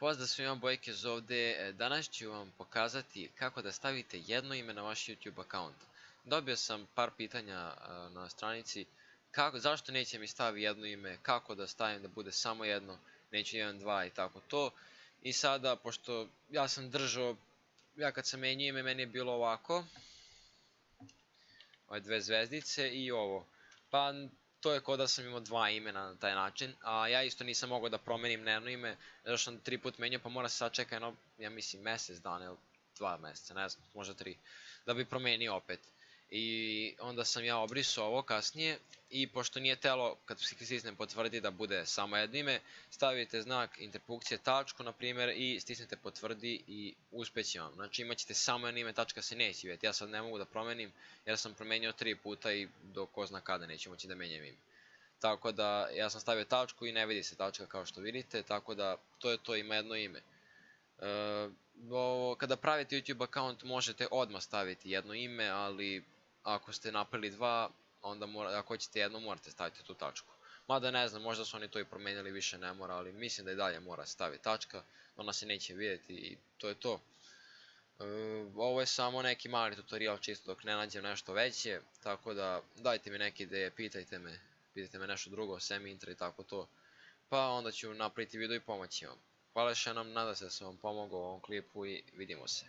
Pozdrav svima, Bojkez ovdje. Danas ću vam pokazati kako da stavite jedno ime na vaš YouTube account. Dobio sam par pitanja na stranici zašto neće mi stavi jedno ime, kako da stavim da bude samo jedno, neću 1, 2 i tako to. I sada, pošto ja sam držao, kad sam menio ime, meni je bilo ovako. Ove 2 zvezdice i ovo. Pa to je kao da sam imao 2 imena na taj način, a ja isto nisam mogao da promenim na jedno ime, zato što sam 3 put menio, pa mora se sačekati jedno, ja mislim, mjesec dana ili 2 mjeseca, ne znam, možda 3, da bi promenio opet. I onda sam ja obrisao ovo kasnije i pošto nije telo, kad stisnem potvrdi da bude samo jedno ime, stavite znak interpunkcije tačku, na primjer, i stisnete potvrdi i uspeće vam. Znači imat ćete samo jedno ime, tačka se neće vidjeti. Ja sad ne mogu da promenim jer sam promenio 3 puta i do ko zna kada neću moći da menjam ime. Tako da ja sam stavio tačku i ne vidi se tačka kao što vidite, tako da to je to, ima jedno ime. Kada pravite YouTube account možete odmah staviti jedno ime, ali ako ste napravili 2, onda ako hoćete jedno morate staviti tu tačku. Mada ne znam, možda su oni to i promenili, više ne mora, ali mislim da i dalje mora staviti tačka, ona se neće vidjeti i to je to. Ovo je samo neki mali tutorial čisto dok ne nađem nešto veće, tako da dajte mi neke ideje, pitajte me nešto drugo, semi intro i tako to, pa onda ću napraviti video i pomoći vam. Hvala još jednom, nadam se da sam vam pomogao u ovom klipu i vidimo se.